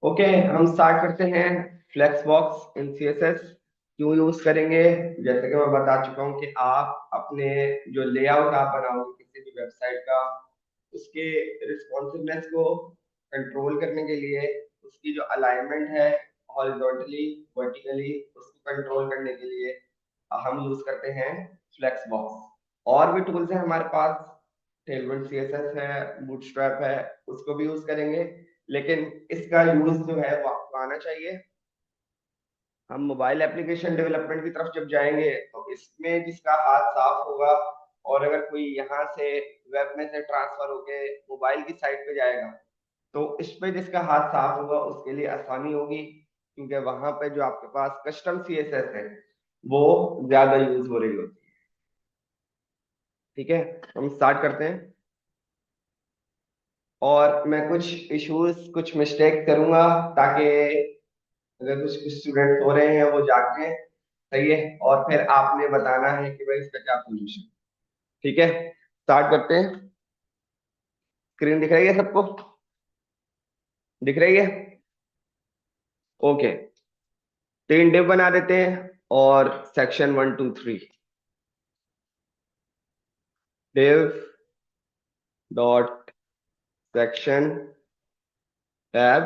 Okay, हम start करते हैं। फ्लेक्स बॉक्स इन सीएसएस क्यों यूज करेंगे? जैसे कि मैं बता चुका हूँ कि आप अपने जो लेआउट आप बनाओगे किसी भी वेबसाइट का, उसके रिस्पॉन्सिवनेस को कंट्रोल करने के लिए, उसकी जो अलाइनमेंट है हॉरिजॉन्टली वर्टिकली, उसको कंट्रोल करने के लिए हम यूज करते हैं फ्लेक्स बॉक्स। और भी टूल्स हैं हमारे पास, टेलविंड सीएसएस है, बूटस्ट्रैप है, उसको भी यूज करेंगे। लेकिन इसका यूज जो है वो आपको आना चाहिए। हम मोबाइल एप्लीकेशन डेवलपमेंट की तरफ जब जाएंगे तो इसमें जिसका हाथ साफ होगा, और अगर कोई यहाँ से वेब में से ट्रांसफर होके मोबाइल की साइट पे जाएगा, तो इस पे जिसका हाथ साफ होगा उसके लिए आसानी होगी, क्योंकि वहां पे जो आपके पास कस्टम सीएसएस है वो ज्यादा यूज हो रही होती है। ठीक है, हम स्टार्ट करते हैं। और मैं कुछ इश्यूज कुछ मिस्टेक करूंगा, ताकि अगर कुछ स्टूडेंट हो रहे हैं वो जाके, सही है, और फिर आपने बताना है कि भाई इसका क्या पोजीशन। ठीक है, स्टार्ट करते हैं। स्क्रीन दिख रही है सबको? दिख रही है? ओके, तीन डिव बना देते हैं और section 1 2 3। Div dot section tab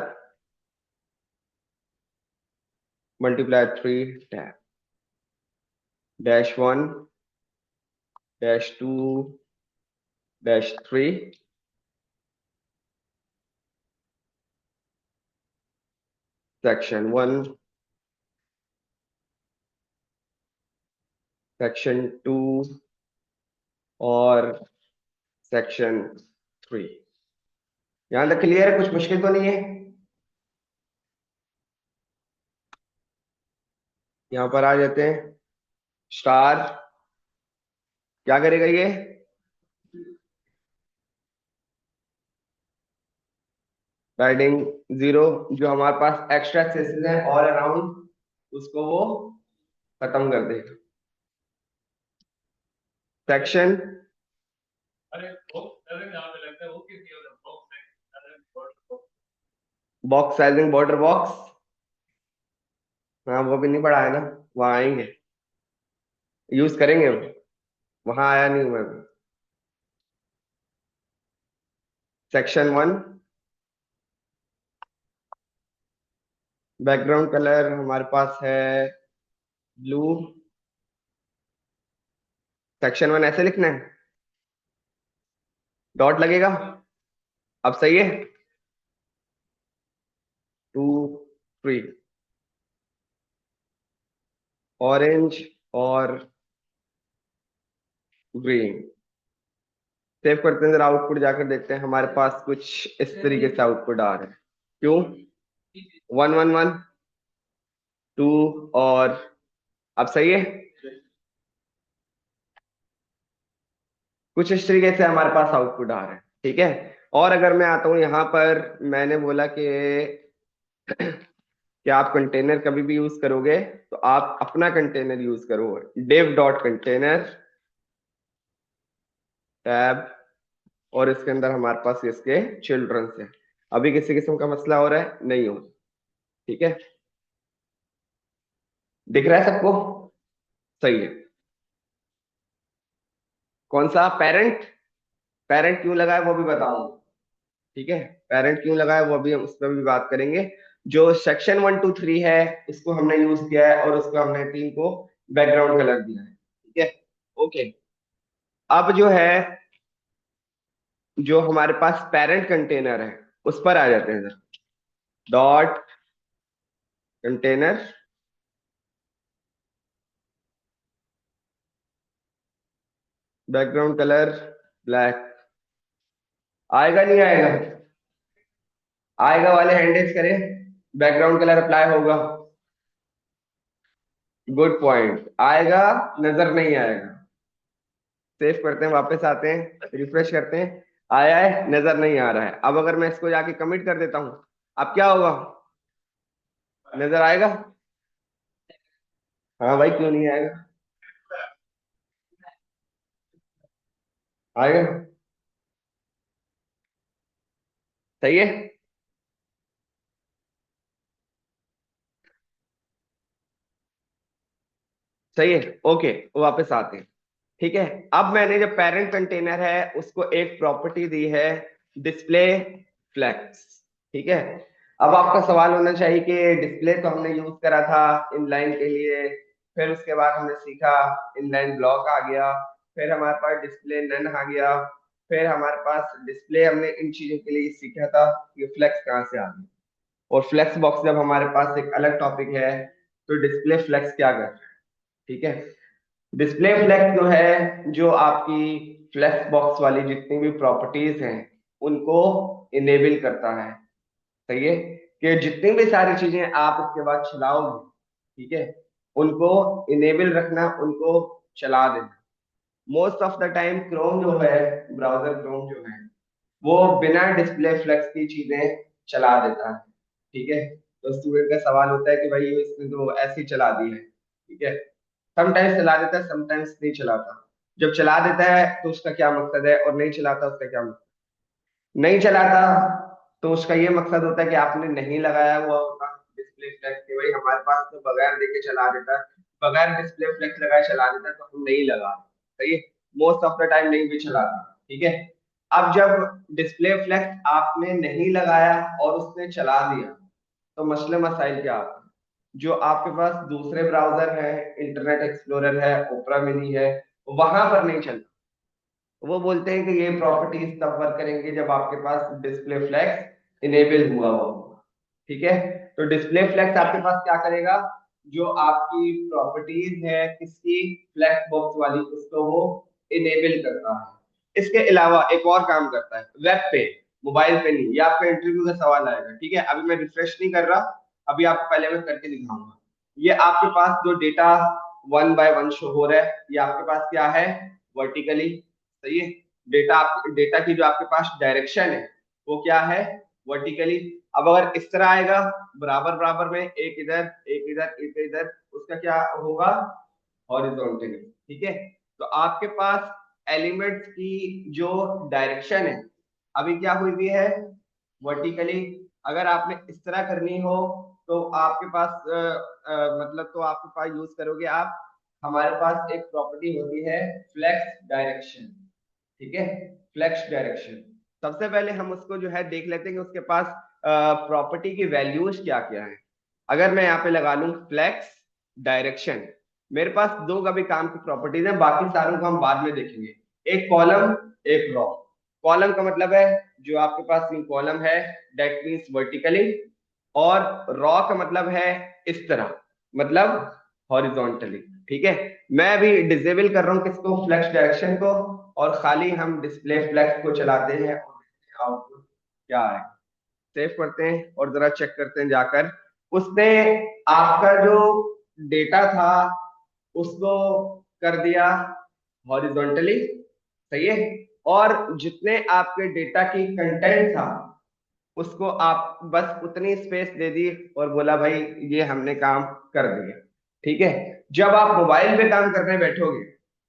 multiply 3 tab -1 -2 -3 section 1 section 2 और सेक्शन 3। यहां तक क्लियर है? कुछ मुश्किल तो नहीं है? यहां पर आ जाते हैं। स्टार क्या करेगा ये? पैडिंग 0, जो हमारे पास एक्स्ट्रा एक्सेसेस हैं ऑल अराउंड, उसको वो खत्म कर देगा। Section box sizing border box, हाँ वो भी नहीं पढ़ा है ना, वहां आएंगे, यूज करेंगे वो। वहां आया नहीं हूं मैं अभी। सेक्शन 1 बैकग्राउंड कलर हमारे पास है ब्लू। सेक्शन 1 ऐसे लिखना है, डॉट लगेगा। अब सही है? 2 3 ऑरेंज और ग्रीन। सेव करते हैं, जरा आउटपुट जाकर देखते हैं। हमारे पास कुछ इस तरीके से आउटपुट आ रहा है। क्यों? 1 1 1 2 और अब सही है? कुछ इस तरीके से हमारे पास आउटपुट आ रहा है। ठीक है, और अगर मैं आता हूं यहाँ पर, मैंने बोला कि आप कंटेनर कभी भी यूज करोगे तो आप अपना कंटेनर यूज करो। डिव डॉट कंटेनर टैब, और इसके अंदर हमारे पास इसके चिल्ड्रंस है। अभी किसी किस्म का मसला हो रहा है? नहीं हो। ठीक है, दिख रहा है सबको? सही है। कौन सा पेरेंट? पेरेंट क्यों लगाए वो भी बताऊं। ठीक है, पेरेंट क्यों लगाए वो भी हम उस पर भी बात करेंगे। जो सेक्शन 1 2 3 है इसको हमने यूज किया है, और उसको हमने तीन को बैकग्राउंड कलर दिया है। ठीक है, ओके। अब जो है, जो हमारे पास पेरेंट कंटेनर है उस पर आ जाते हैं जरा। Dot container background colour black. आएगा नहीं आएगा? आएगा वाले हैंड रेज करें, बैकग्राउंड कलर अप्लाई होगा। गुड पॉइंट, आएगा, नजर नहीं आएगा। सेव करते हैं, वापस आते हैं, रिफ्रेश करते हैं। आया है, नजर नहीं आ रहा है। अब अगर मैं इसको जाके कमिट कर देता हूं, अब क्या होगा? नजर आएगा? हाँ भाई, क्यों नहीं आएगा? आएगा। सही है। सही है, ओके, वापस आते हैं। ठीक है, अब मैंने जो पेरेंट कंटेनर है उसको एक प्रॉपर्टी दी है, डिस्प्ले फ्लेक्स। ठीक है, अब आपका सवाल होना चाहिए कि डिस्प्ले तो हमने यूज करा था इनलाइन के लिए, फिर उसके बाद हमने सीखा इनलाइन ब्लॉक आ गया, फिर हमारे पास डिस्प्ले नन आ गया, फिर हमारे पास डिस्प्ले, हमने इन चीजों के लिए सीखा था कि फ्लेक्स कहाँ से आ गई। और फ्लेक्स बॉक्स जब हमारे पास एक अलग टॉपिक है, तो डिस्प्ले फ्लेक्स क्या कर रहा है। ठीक है, डिस्प्ले फ्लेक्स जो है, जो आपकी फ्लेक्स बॉक्स वाली जितनी भी प्रॉपर्टीज हैं उनको इनेबल करता है। सही है, कि जितनी भी सारी चीजें आप इसके बाद चलाओगे, ठीक है, उनको इनेबल रखना, उनको चला देना। Most of the time Chrome जो है, ब्राउजर क्रोम जो है, वो बिना डिस्प्ले फ्लेक्स की चीजें चला देता है। ठीक है, तो स्टूडेंट का सवाल होता है कि भाई ये इसने तो ऐसे ही चला दी है। ठीक है, समटाइम्स चला देता है, समटाइम्स नहीं चलाता। जब चला देता है तो उसका क्या मकसद है, और नहीं चलाता उसका क्या मकसद। नहीं चलाता तो उसका ये मकसद होता है कि आपने नहीं लगाया हुआ होगा डिस्प्ले फ्लेक्स के, भाई हमारे पास तो बगैर देखे चला देता है, बगैर डिस्प्ले फ्लेक्स लगाए चला देता है, तो हम नहीं लगा रहे। सही है, मोस्ट ऑफ द टाइम नहीं भी चलाता। ठीक है, अब जब डिस्प्ले फ्लेक्स आपने नहीं लगाया और उसने चला दिया, तो मसले मसाइल क्या आते हैं। जो आपके पास दूसरे ब्राउजर है, इंटरनेट एक्सप्लोरर है, ओपरा मिनी है, वहां पर नहीं चलता। वो बोलते हैं कि ये प्रॉपर्टीज तब वर्क करेंगे जब आपके पास डिस्प्ले फ्लेक्स इनेबल हुआ होगा। ठीक है, तो डिस्प्ले फ्लेक्स आपके पास क्या करेगा, जो आपकी प्रॉपर्टीज है किसकी, फ्लेक्स बॉक्स वाली, उसको वो इनेबल करता है। इसके अलावा एक और काम करता है वेब पे, मोबाइल पे नहीं। ये आपका इंटरव्यू का सवाल आएगा। ठीक है, अभी मैं रिफ्रेश नहीं कर रहा, अभी आपको पहले मैं करके दिखाऊंगा। ये आपके पास जो data one by one show हो रहा है, ये आपके पास क्या है, वर्टिकली। सही है, डेटा, डेटा की जो आपके पास डायरेक्शन है वो क्या है, वर्टिकली। अब अगर इस तरह आएगा, बराबर बराबर में, एक इधर एक इधर एक इधर, उसका क्या होगा, हॉरिजॉन्टली। ठीक है, तो आपके पास एलिमेंट्स की जो डायरेक्शन है अभी क्या हुई हुई है, वर्टिकली। अगर आपने इस तरह करनी हो तो आपके पास मतलब तो आपके पास यूज करोगे आप, हमारे पास एक प्रॉपर्टी होती है फ्लेक्स डायरेक्शन। ठीक है, फ्लेक्स डायरेक्शन। सबसे पहले हम उसको जो है देख लेते हैं कि उसके पास प्रॉपर्टी की वैल्यूज क्या क्या है। अगर मैं यहाँ पे लगा लूं फ्लेक्स डायरेक्शन, मेरे पास दो का भी काम की प्रॉपर्टीज है, बाकी सारों को हम बाद में देखेंगे। एक कॉलम, एक रॉ। कॉलम का मतलब है जो आपके पास कॉलम है, दैट मींस वर्टिकली। और रॉ का मतलब है इस तरह, मतलब हॉरिजॉन्टली। ठीक है, मैं अभी डिसेबल कर रहा हूँ किसको, फ्लेक्स डायरेक्शन को, और खाली हम डिस्प्ले फ्लेक्स को चलाते हैं और आउटपुट क्या है। सेव करते हैं और जरा चेक करते हैं जाकर, उसने आपका जो डेटा था उसको कर दिया हॉरिजॉन्टली। सही है, और जितने आपके डेटा की कंटेंट था उसको आप बस उतनी स्पेस दे दी और बोला भाई ये हमने काम कर दिया। ठीक है, जब आप मोबाइल पे काम करने बैठोगे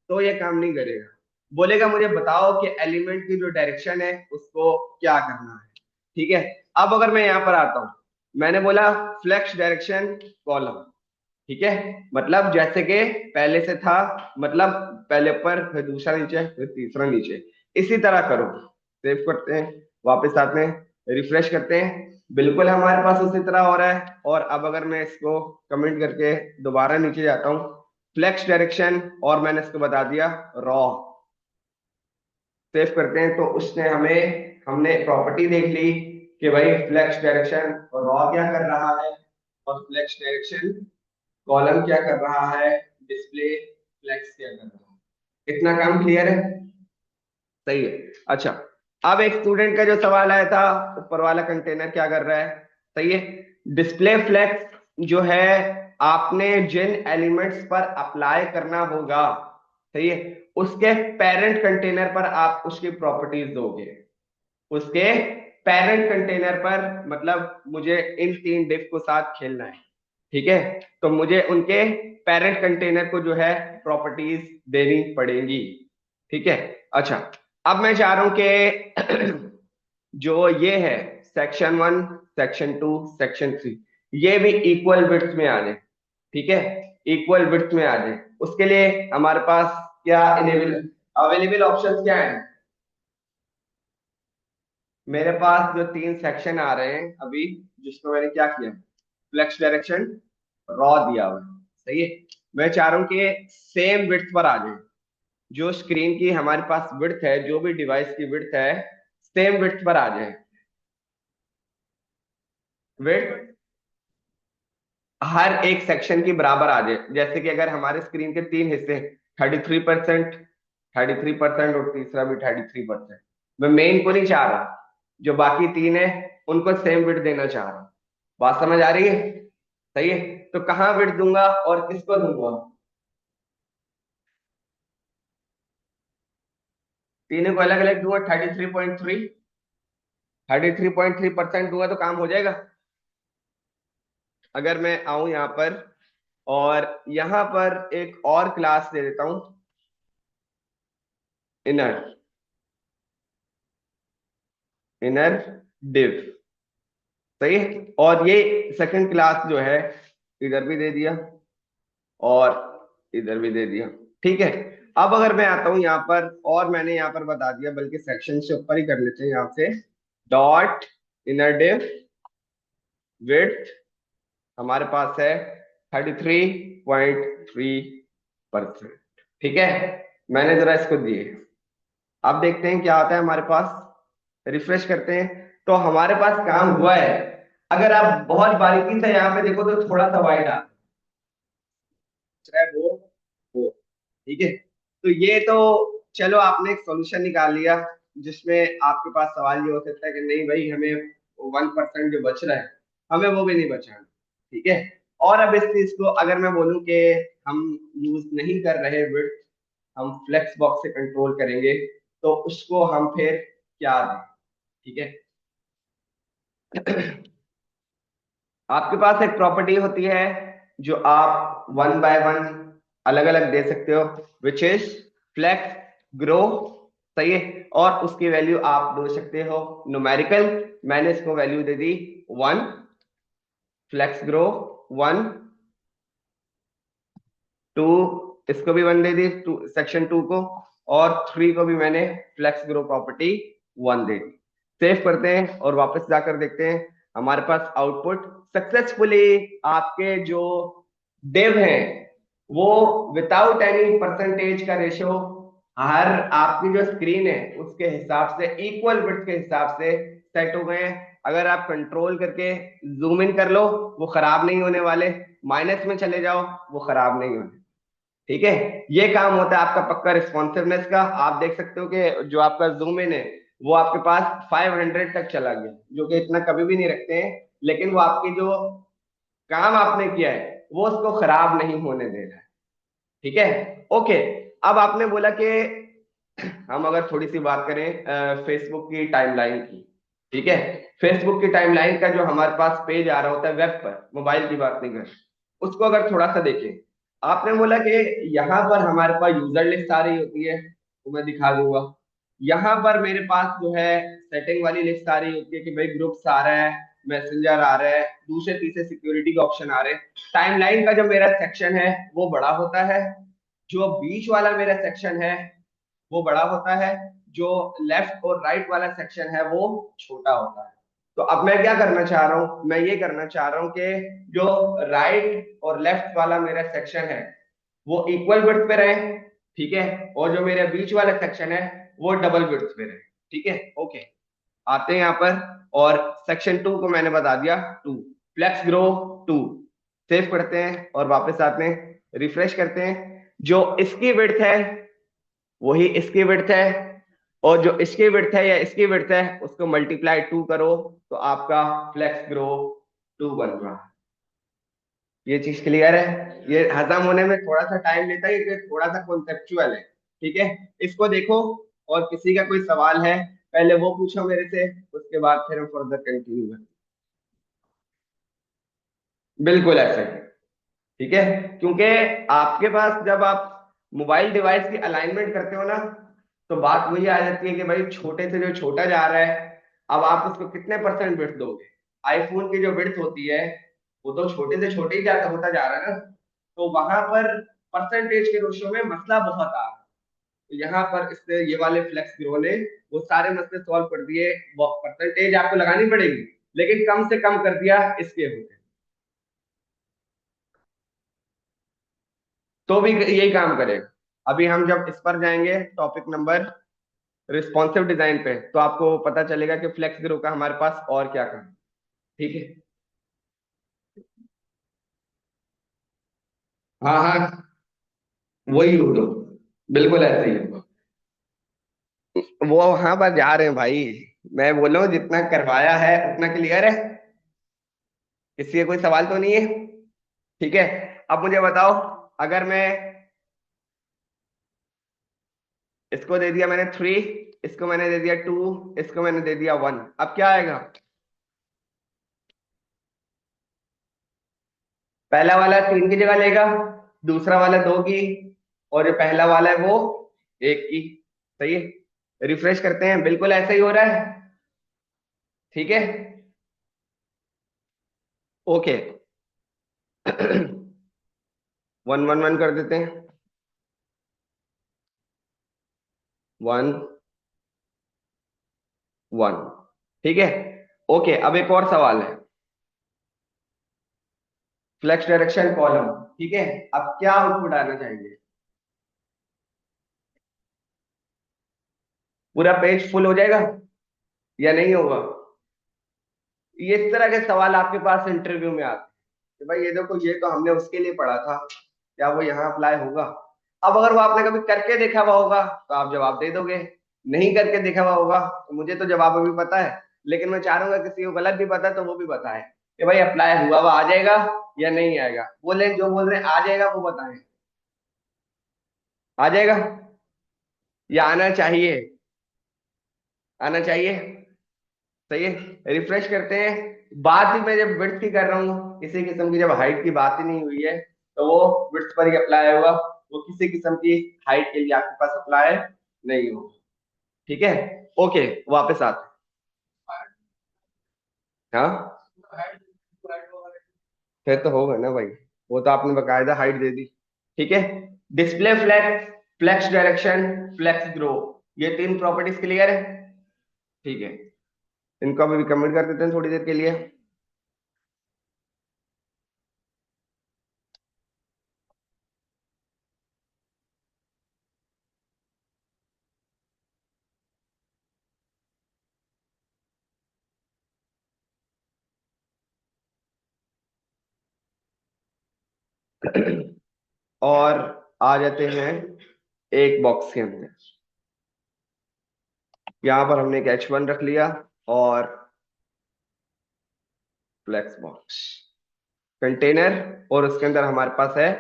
तो ये काम नहीं करेगा, बोलेगा मुझे बताओ कि एलिमेंट की जो डायरेक्शन है उसको क्या करना है। ठीक है, अब अगर मैं यहाँ पर आता हूँ, मैंने बोला फ्लेक्स डायरेक्शन कॉलम। ठीक है, मतलब जैसे कि पहले से था, मतलब पहले ऊपर फिर दूसरा नीचे फिर तीसरा नीचे, इसी तरह करो। सेव करते हैं, वापस आते हैं, रिफ्रेश करते हैं, बिल्कुल हमारे पास उसी तरह हो रहा है। और अब अगर मैं इसको कमेंट करके दोबारा नीचे जाता हूँ, फ्लेक्स डायरेक्शन, और मैंने इसको बता दिया रॉ। सेव करते हैं, तो उसने हमें, हमने प्रॉपर्टी देख ली कि भाई फ्लेक्स डायरेक्शन और रॉ क्या कर रहा है, और फ्लेक्स डायरेक्शन कॉलम क्या कर रहा है, डिस्प्ले फ्लेक्स क्या कर रहा है। इतना काम क्लियर है। सही है, अच्छा। अब एक स्टूडेंट का जो सवाल आया था, ऊपर वाला कंटेनर क्या कर रहा है। सही है, डिस्प्ले फ्लेक्स जो है आपने जिन एलिमेंट्स पर अप्लाई करना होगा, सही है, उसके पेरेंट कंटेनर पर आप उसकी प्रॉपर्टीज दोगे। उसके पेरेंट कंटेनर पर, मतलब मुझे इन तीन डिफ को साथ खेलना है। ठीक है, तो मुझे उनके पेरेंट कंटेनर को जो है प्रॉपर्टीज देनी पड़ेंगी। ठीक है, अच्छा। अब मैं चाह रहा हूं कि जो ये है section one, section two, section three, ये भी इक्वल विड्थ में आ जाए। ठीक है, इक्वल विड्थ में आ जाए, उसके लिए हमारे पास क्या अवेलेबल ऑप्शंस क्या है? मेरे पास जो तीन सेक्शन आ रहे हैं अभी, जिसको मैंने क्या किया, फ्लेक्स डायरेक्शन रॉ दिया हुआ है, सही है। मैं चाह रहा हूँ कि सेम विड्थ पर आ जाए, जो स्क्रीन की हमारे पास विड्थ है, जो भी डिवाइस की विड्थ है, सेम विड्थ पर आ जाए। विड्थ हर एक सेक्शन की बराबर आ जाए, जैसे कि अगर हमारे स्क्रीन के तीन हिस्से 33%, 33% और तीसरा भी 33%, मैं मेन को नहीं चाह रहा, जो बाकी तीन है उनको सेम विड्थ देना चाह रहा हूँ। बात समझ आ रही है? सही है। तो कहाँ विड्थ दूंगा और किसको दूंगा? तीनों को अलग अलग दूंगा, 33.3 दूंगा तो काम हो जाएगा। अगर मैं आऊं यहाँ पर और यहाँ पर एक और क्लास दे देता हूं, इनर, इनर डिव, सही है। और ये सेकंड क्लास जो है, इधर भी दे दिया और इधर भी दे दिया, ठीक है। अब अगर मैं आता हूं यहाँ पर, और मैंने यहाँ पर बता दिया, बल्कि सेक्शन से ऊपर ही कर लेते हैं यहाँ से, डॉट इनर डिव विड्थ हमारे पास है 33.3%, ठीक है। मैंने जरा इसको दिए, अब देखते हैं क्या आता है हमारे पास, रिफ्रेश करते हैं। तो हमारे पास काम हुआ है। अगर आप बहुत बारीकी से यहाँ पे देखो तो थोड़ा सा वाइड आ रहा है, वो ठीक है। तो ये तो चलो, आपने एक सॉल्यूशन निकाल लिया, जिसमें आपके पास सवाल ये हो सकता है कि नहीं भाई, हमें 1% जो बच रहा है, हमें वो भी नहीं बचाना, ठीक है। और अब इस चीज को अगर मैं बोलूं कि हम यूज नहीं कर रहे विड्थ, हम फ्लेक्स बॉक्स से कंट्रोल करेंगे, तो उसको हम फिर क्या दें, ठीक है। आपके पास एक प्रॉपर्टी होती है जो आप वन बाय वन अलग अलग दे सकते हो, विच इज फ्लेक्स ग्रो, सही है। और उसकी वैल्यू आप दे सकते हो न्यूमेरिकल, मैंने इसको वैल्यू दे दी 1, फ्लेक्स ग्रो 1, 2, इसको भी 1 दे दी, टू सेक्शन 2 को, और 3 को भी मैंने फ्लेक्स ग्रो प्रॉपर्टी 1 दे दी। सेव करते हैं और वापस जाकर देखते हैं हमारे पास आउटपुट। सक्सेसफुली आपके जो डिव हैं वो विदाउट एनी परसेंटेज का रेशो, हर आपकी जो स्क्रीन है उसके हिसाब से, इक्वल विड्थ के हिसाब से सेट हो गए हैं। अगर आप कंट्रोल करके जूम इन कर लो, वो खराब नहीं होने वाले, माइनस में चले जाओ, वो खराब नहीं होने, ठीक है। ये काम होता है आपका पक्का रिस्पॉन्सिवनेस का। आप देख सकते हो कि जो आपका जूम इन है वो आपके पास 500 तक चला गया, जो कि इतना कभी भी नहीं रखते हैं, लेकिन वो आपकी जो काम आपने किया है वो उसको खराब नहीं होने दे रहा है, ठीक है। ओके, अब आपने बोला कि हम अगर थोड़ी सी बात करें फेसबुक की टाइमलाइन की, ठीक है। फेसबुक की टाइमलाइन का जो हमारे पास पेज आ रहा होता है वेब पर, मोबाइल की बात नहीं कर, उसको अगर थोड़ा सा देखें, आपने बोला कि यहाँ पर हमारे पास यूजर लिस्ट आ रही होती है, वो मैं दिखा दूंगा। यहाँ पर मेरे पास जो है सेटिंग वाली लिस्ट आ रही होती है कि भाई ग्रुप्स आ रहा है, मैसेंजर आ रहा है, दूसरे तीसरे सिक्योरिटी के ऑप्शन आ रहे हैं। टाइमलाइन का जो मेरा सेक्शन है वो बड़ा होता है, जो बीच वाला मेरा सेक्शन है वो बड़ा होता है, जो लेफ्ट और राइट वाला सेक्शन है वो छोटा होता है। तो अब मैं क्या करना चाह रहा हूं, मैं ये करना चाह रहा हूं कि जो राइट और लेफ्ट वाला मेरा सेक्शन है वो इक्वल विड्थ पे रहे, ठीक है, और जो मेरा बीच वाला सेक्शन है वो डबल विड्थ पे रहे, ठीक है। ओके, आते हैं यहाँ पर, और सेक्शन 2 को मैंने बता दिया 2, फ्लेक्स ग्रो 2, सेव करते हैं और वापस आते हैं, रिफ्रेश करते हैं। जो इसकी विड्थ है वही इसकी विड्थ है, और जो इसकी विड्थ है या इसकी विड्थ है उसको मल्टीप्लाई 2 करो, तो आपका फ्लेक्स ग्रो 2 बन रहा है। ये चीज क्लियर है? ये हजम होने में थोड़ा सा टाइम लेता है क्योंकि थोड़ा सा कॉन्सेप्चुअल है, ठीक है। इसको देखो, और किसी का कोई सवाल है पहले वो पूछो मेरे से, उसके बाद फिर हम फर्दर कंटिन्यू करें। बिल्कुल ऐसे ही, ठीक है। क्योंकि आपके पास जब आप मोबाइल डिवाइस की अलाइनमेंट करते हो ना, तो बात वही आ जाती है कि भाई छोटे से जो छोटा जा रहा है, अब आप उसको कितने परसेंट विड्थ दोगे? आईफोन की जो विड्थ होती है वो तो छोटे से छोटे ही होता जा रहा है ना, तो वहां पर परसेंटेज के रेशियो में मसला बहुत आ रहा है। तो यहाँ पर इससे ये वाले फ्लेक्स ग्रो ने वो सारे मसले सॉल्व कर दिए। वो परसेंटेज आपको लगानी पड़ेगी, लेकिन कम से कम कर दिया इसके होते, तो भी यही काम करेगा। अभी हम जब इस पर जाएंगे टॉपिक नंबर रिस्पॉन्सिव डिजाइन पे, तो आपको पता चलेगा कि फ्लेक्स ग्रो का हमारे पास और क्या काम है। ठीक है। हाँ हाँ, वही हो तो, बिल्कुल ऐसे ही है। वो वहां पर जा रहे हैं भाई। मैं बोलूं जितना करवाया है उतना क्लियर है, इसलिए कोई सवाल तो नहीं है। ठीक है। अब मुझे बताओ, अगर मैं इसको दे दिया मैंने 3, इसको मैंने दे दिया 2, इसको मैंने दे दिया 1, अब क्या आएगा? पहला वाला 3 की जगह लेगा, दूसरा वाला 2 की, और जो पहला वाला है वो 1 की। सही है। रिफ्रेश करते हैं, बिल्कुल ऐसा ही हो रहा है। ठीक है। ओके। 1 1 1 कर देते हैं। 1 1। ठीक है। ओके, अब एक और सवाल है, फ्लेक्स डायरेक्शन कॉलम। ठीक है। अब क्या आउटपुट आना चाहिए? पूरा पेज फुल हो जाएगा या नहीं होगा? ये इस तरह के सवाल आपके पास इंटरव्यू में आते हैं कि भाई ये देखो, ये तो हमने उसके लिए पढ़ा था, क्या वो यहाँ अप्लाई होगा? अब अगर वो आपने कभी करके देखा हुआ होगा तो आप जवाब दे दोगे, नहीं करके देखा हुआ होगा तो मुझे तो जवाब अभी पता है, लेकिन मैं चाहूंगा किसी को गलत भी पता है तो वो भी बताए कि भाई अप्लाई हुआ हुआ आ जाएगा या नहीं आएगा। बोले जो बोल रहे हैं आ जाएगा वो बताएं। आ जाएगा या आना चाहिए? आना चाहिए। सही है। रिफ्रेश करते हैं। बात ही मैं जब विड्थ की कर रहा हूँ, किसी किस्म की जब हाइट की बात ही नहीं हुई है, तो वो विड्थ पर ही अप्लाई होगा। वो किसी किस्म की हाइट के लिए आपके पास अप्लाई नहीं होगा। ठीक है। ओके, वापस आते हैं। हाँ, फिर तो होगा ना भाई, वो तो आपने बकायदा हाइट दे दी। ठीक है। Display flex, flex direction, flex grow, ये 3 प्रॉपर्टीज क्लियर है। ठीक है। इनको अभी कमेंट कर देते हैं थोड़ी देर के लिए। और आ जाते हैं एक बॉक्स के अंदर। यहाँ पर हमने एक H1 रख लिया और फ्लेक्स बॉक्स कंटेनर, और उसके अंदर हमारे पास है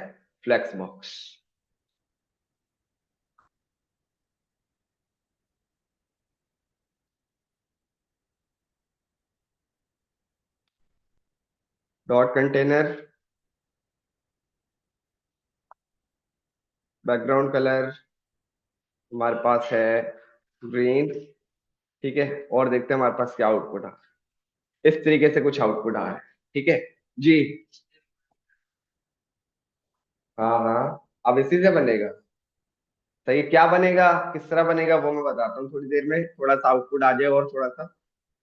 flex box. Dot container, background colour हमारे पास है ग्रीन। ठीक है। और देखते हैं हमारे पास क्या आउटपुट आ रहा है। इस तरीके से कुछ आउटपुट आ रहा है। ठीक है जी। हाँ हाँ, अब इसी से बनेगा। सही, क्या बनेगा, किस तरह बनेगा वो मैं बताता हूँ थोड़ी देर में, थोड़ा सा आउटपुट आ जाए और थोड़ा सा।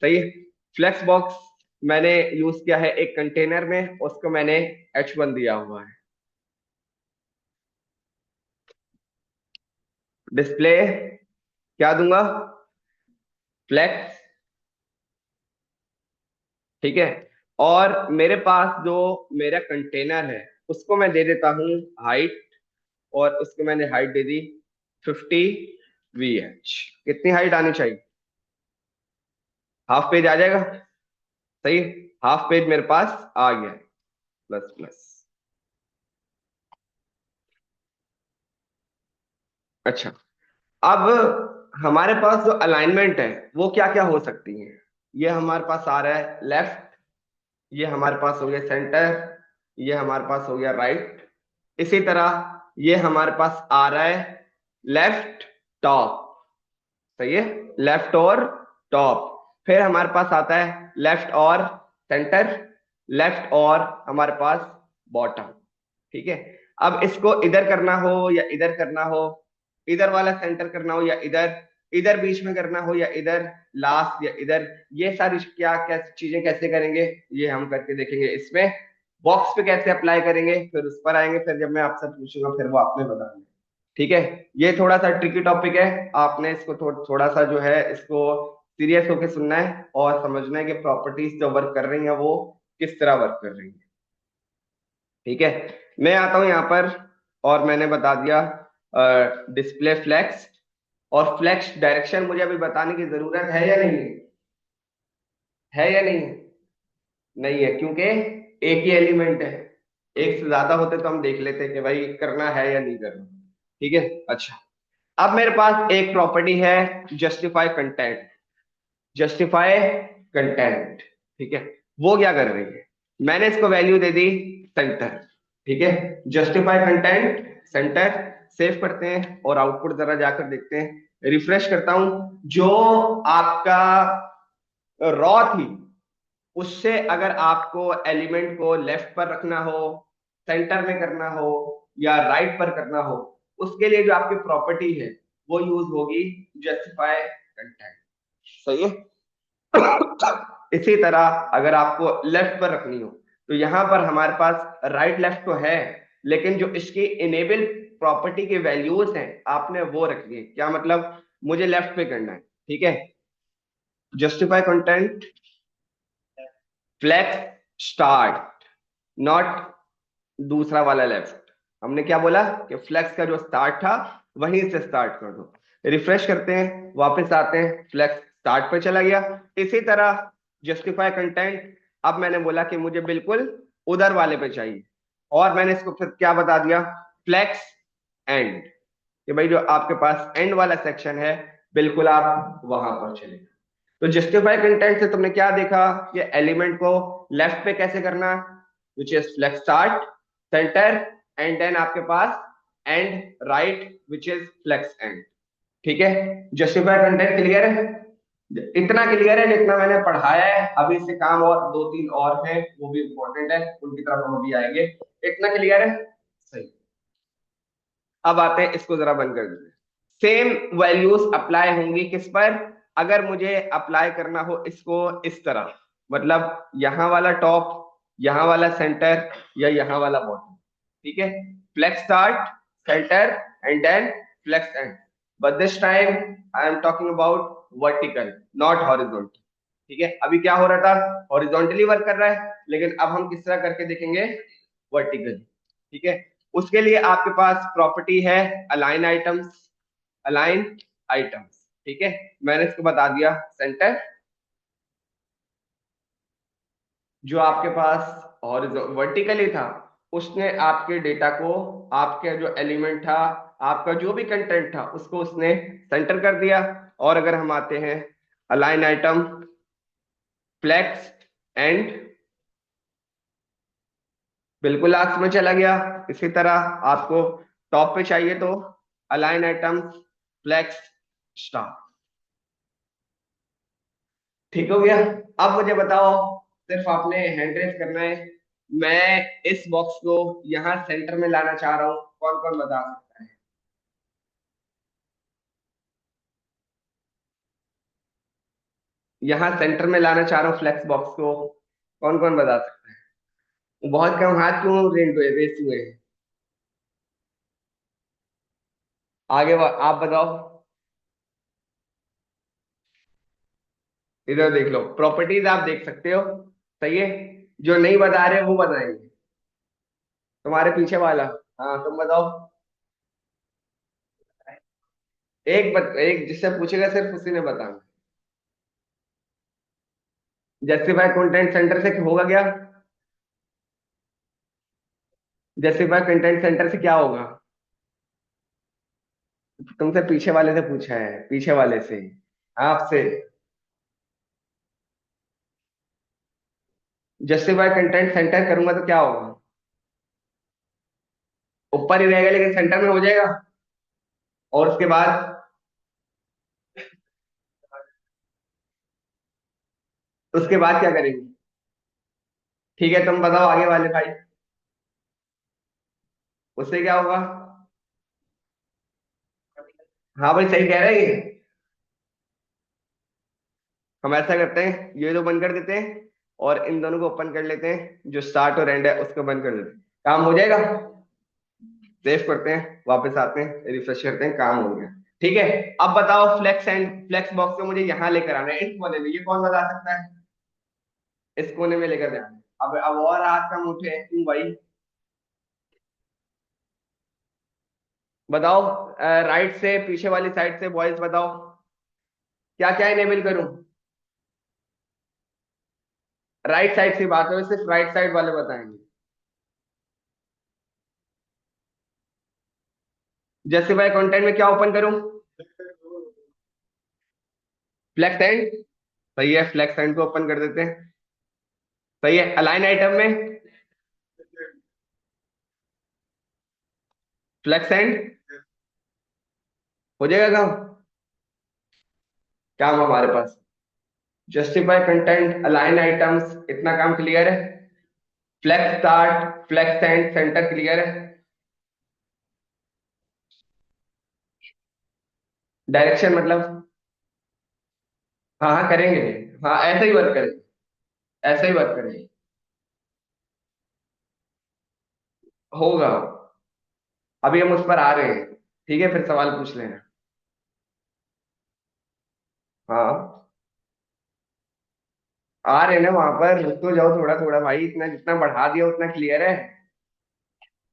सही है। फ्लेक्स बॉक्स मैंने यूज किया है एक कंटेनर में, उसको मैंने H1 दिया हुआ है। डिस्प्ले क्या दूंगा? फ्लेक्स। ठीक है। और मेरे पास जो मेरा कंटेनर है उसको मैं दे देता हूँ हाइट, और उसको मैंने हाइट दे दी 50 VH। कितनी हाइट आनी चाहिए? हाफ पेज आ जाएगा। सही। हाफ पेज मेरे पास आ गया है, प्लस प्लस। अच्छा, अब हमारे पास जो अलाइनमेंट है वो क्या क्या हो सकती है? ये हमारे पास आ रहा है लेफ्ट, ये हमारे पास हो गया सेंटर, ये हमारे पास हो गया राइट। इसी तरह ये हमारे पास आ रहा है लेफ्ट टॉप। सही है। लेफ्ट और टॉप। फिर हमारे पास आता है लेफ्ट और सेंटर, लेफ्ट और हमारे पास बॉटम। ठीक है। अब इसको इधर करना हो या इधर करना हो, इधर वाला सेंटर करना हो या इधर, इधर बीच में करना हो या इधर लास्ट या इधर, ये सारी क्या क्या चीजें कैसे करेंगे, ये हम करके देखेंगे इसमें। बॉक्स पे कैसे अप्लाई करेंगे, फिर उस पर आएंगे, फिर जब मैं आपसे पूछूंगा फिर वो आपने बताना। ठीक है। ये थोड़ा सा ट्रिकी टॉपिक है, आपने इसको थोड़ा सा जो है इसको सीरियस होके सुनना है और समझना है कि प्रॉपर्टीज जो वर्क कर रही हैं वो किस तरह वर्क कर रही हैं। ठीक है। मैं आता हूं यहाँ पर, और मैंने बता दिया डिस्प्ले फ्लेक्स, और फ्लेक्स डायरेक्शन मुझे अभी बताने की जरूरत है या नहीं है या नहीं? नहीं है, क्योंकि एक ही एलिमेंट है। एक से ज्यादा होते तो हम देख लेते कि भाई करना है या नहीं करना। ठीक है। अच्छा, अब मेरे पास एक प्रॉपर्टी है, जस्टिफाई कंटेंट। जस्टिफाई कंटेंट, ठीक है। वो क्या कर रही है, मैंने इसको वैल्यू दे दी सेंटर। ठीक है। जस्टिफाई कंटेंट सेंटर, सेव करते हैं और आउटपुट जरा जाकर देखते हैं। रिफ्रेश करता हूं, जो आपका रॉ थी उससे अगर आपको एलिमेंट को लेफ्ट पर रखना हो, सेंटर में करना हो या राइट पर करना हो, उसके लिए जो आपकी प्रॉपर्टी है वो यूज होगी जस्टिफाई कंटेंट। सही है। इसी तरह अगर आपको लेफ्ट पर रखनी हो, तो यहां पर हमारे पास राइट लेफ्ट तो है, लेकिन जो इसकी इनेबल प्रॉपर्टी के वैल्यूज हैं आपने वो रखनी है। क्या मतलब, मुझे लेफ्ट पे करना है। ठीक है। Justify content flex start, not दूसरा वाला लेफ्ट। हमने क्या बोला कि फ्लेक्स का जो स्टार्ट था वहीं से स्टार्ट कर दो। रिफ्रेश करते हैं, वापस आते हैं, फ्लेक्स स्टार्ट पे चला गया। इसी तरह जस्टिफाई कंटेंट, अब मैंने बोला कि मुझे बिल्कुल उधर वाले पे चाहिए, और मैंने इसको फिर क्या बता दिया, फ्लेक्स एंड, कि भाई जो आपके पास एंड वाला सेक्शन है बिल्कुल आप वहां पर चले। तो जस्टिफाई कंटेंट से तुमने क्या देखा, कि एलिमेंट को लेफ्ट पे कैसे करना, which is flex start, centre, and then आपके पास and right which is flex end. ठीक है। जस्टिफाई कंटेंट क्लियर है? इतना क्लियर है जितना मैंने पढ़ाया है। अभी इससे काम और दो तीन और हैं, वो भी इंपॉर्टेंट है, उनकी तरफ हम अभी आएंगे। इतना क्लियर है? सही। अब आते हैं, इसको जरा बंद कर देते हैं। सेम वैल्यूज अप्लाई होंगी किस पर, अगर मुझे अप्लाई करना हो इसको इस तरह, मतलब यहां वाला टॉप, यहां वाला सेंटर, या यहां वाला बॉटम। ठीक है। Flex start, centre, and then flex end, but this time I am talking about vertical, not horizontal. ठीक है। अभी क्या हो रहा था, हॉरिजॉन्टली वर्क कर रहा है, लेकिन अब हम किस तरह करके देखेंगे, वर्टिकली। ठीक है। उसके लिए आपके पास प्रॉपर्टी है अलाइन आइटम्स, अलाइन आइटम्स। ठीक है। मैंने इसको बता दिया सेंटर, जो आपके पास और वर्टिकली था उसने आपके डेटा को, आपके जो एलिमेंट था, आपका जो भी कंटेंट था उसको उसने सेंटर कर दिया। और अगर हम आते हैं अलाइन आइटम फ्लेक्स एंड, बिल्कुल लास्ट में चला गया। इसी तरह आपको टॉप पे चाहिए तो अलाइन आइटम फ्लेक्स स्टार। ठीक हो गया। अब मुझे बताओ, सिर्फ आपने हैंड रेज करना है। मैं इस बॉक्स को यहां सेंटर में लाना चाह रहा हूं, कौन कौन बता सकता है? यहां सेंटर में लाना चाह रहा हूँ फ्लेक्स बॉक्स को, कौन कौन बता सकता है? बहुत कम हाथ क्यों रेस हुए हैं? आप बताओ। इधर देख लो, प्रॉपर्टीज आप देख सकते हो। सही है। जो नहीं बता रहे वो बताएंगे। तुम्हारे पीछे वाला, हाँ तुम बताओ। एक जिससे पूछेगा सिर्फ उसी ने बताना। जस्टिफाई कंटेंट सेंटर से होगा क्या? जस्टिफाई कंटेंट सेंटर से क्या होगा? तुमसे पीछे वाले से पूछा है, पीछे वाले से, आपसे। जस्टिफाई कंटेंट सेंटर करूंगा तो क्या होगा? ऊपर ही रहेगा लेकिन सेंटर में हो जाएगा। और उसके बाद, उसके बाद क्या करेंगे? ठीक है, तुम बताओ आगे वाले भाई। उससे क्या होगा? हाँ भाई, सही कह रहे हैं ये। हम ऐसा करते हैं, ये दो बंद कर देते हैं और इन दोनों को ओपन कर लेते हैं, जो स्टार्ट और एंड है उसको बंद कर देते हैं, काम हो जाएगा। सेव करते हैं, वापस आते हैं, रिफ्रेश करते हैं, काम हो गया। ठीक है। अब बताओ, फ्लेक्स एंड फ्लेक्स बॉक्स को मुझे यहाँ लेकर आना है, इस कोने में, ये कौन बता सकता है? इस कोने में लेकर जाना है। अब और हाथ का मुठे क्यों भाई? बताओ, राइट से पीछे वाली साइड से बॉयज बताओ, क्या क्या इनेबल करूं? राइट साइड से बात है, सिर्फ राइट साइड वाले बताएंगे। जस्टिफाई कंटेंट में क्या ओपन करूं? Flex end. सही है, फ्लेक्स एंड को ओपन कर देते हैं। सही है, अलाइन आइटम में फ्लेक्स एंड हो जाएगा काम। काम हमारे पास जस्टिफाई कंटेंट, अलाइन आइटम्स, इतना काम क्लियर है। Flex start, flex end, centre clear है। डायरेक्शन मतलब? हाँ हाँ करेंगे। हाँ ऐसे ही वर्क करेंगे, ऐसे ही वर्क करेंगे। होगा। अभी हम उस पर आ रहे हैं। ठीक है, फिर सवाल पूछ लेना। हाँ आ रहे हैं ना वहां पर, रुक तो जाओ थोड़ा थोड़ा भाई, इतना जितना बढ़ा दिया उतना क्लियर है।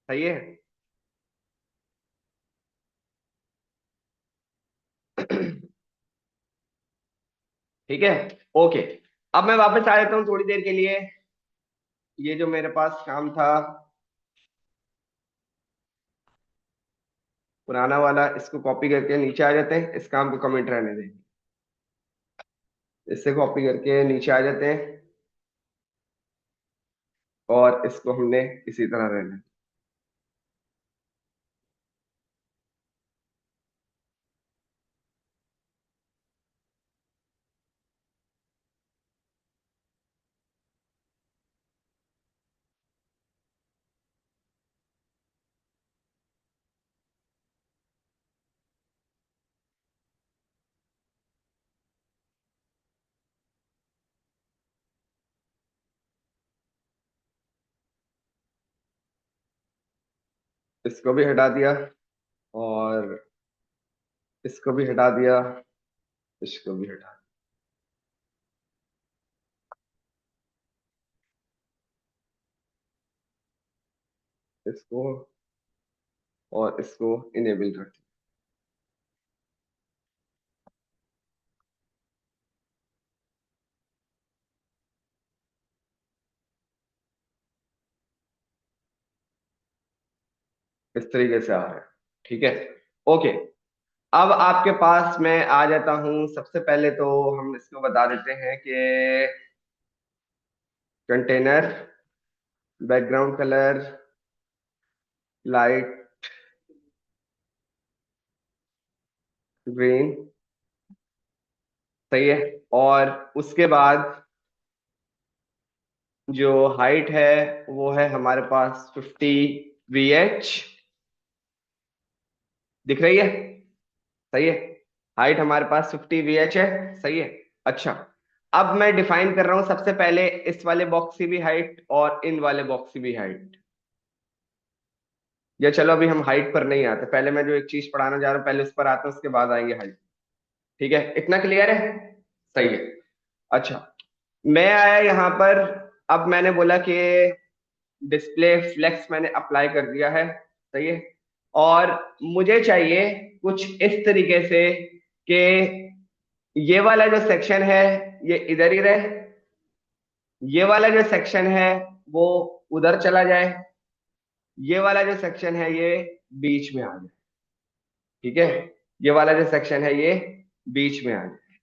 सही है। ठीक है। ओके। अब मैं वापस आ जाता हूँ थोड़ी देर के लिए। ये जो मेरे पास काम था पुराना वाला, इसको कॉपी करके नीचे आ जाते हैं, इस काम को कमेंट रहने दें। इससे कॉपी करके नीचे आ जाते हैं और इसको हमने इसी तरह रहना। इसको भी हटा दिया और इसको भी हटा दिया, इसको भी हटा दिया, इसको और इसको इनेबल कर दिया। इस तरीके से आ रहा है। ठीक है। ओके। अब आपके पास मैं आ जाता हूं, सबसे पहले तो हम इसको बता देते हैं कि container, background colour, light green. सही है। और उसके बाद जो हाइट है वो है हमारे पास 50 VH। दिख रही है? सही है। हाइट हमारे पास 50 VH है। सही है। अच्छा, अब मैं डिफाइन कर रहा हूं सबसे पहले इस वाले बॉक्स की भी हाइट और इन वाले बॉक्स की भी हाइट। या चलो अभी हम हाइट पर नहीं आते, पहले मैं जो एक चीज पढ़ाना जा रहा हूँ पहले उस पर आते हैं, उसके बाद आएंगे हाइट। ठीक है, इतना क्लियर है? सही है। अच्छा, मैं आया यहाँ पर। अब मैंने बोला कि डिस्प्ले फ्लेक्स मैंने अप्लाई कर दिया है। सही है। और मुझे चाहिए कुछ इस तरीके से कि ये वाला जो सेक्शन है ये इधर ही रहे, ये वाला जो सेक्शन है वो उधर चला जाए, ये वाला जो सेक्शन है ये बीच में आ जाए। ठीक है, ये वाला जो सेक्शन है ये बीच में आ जाए।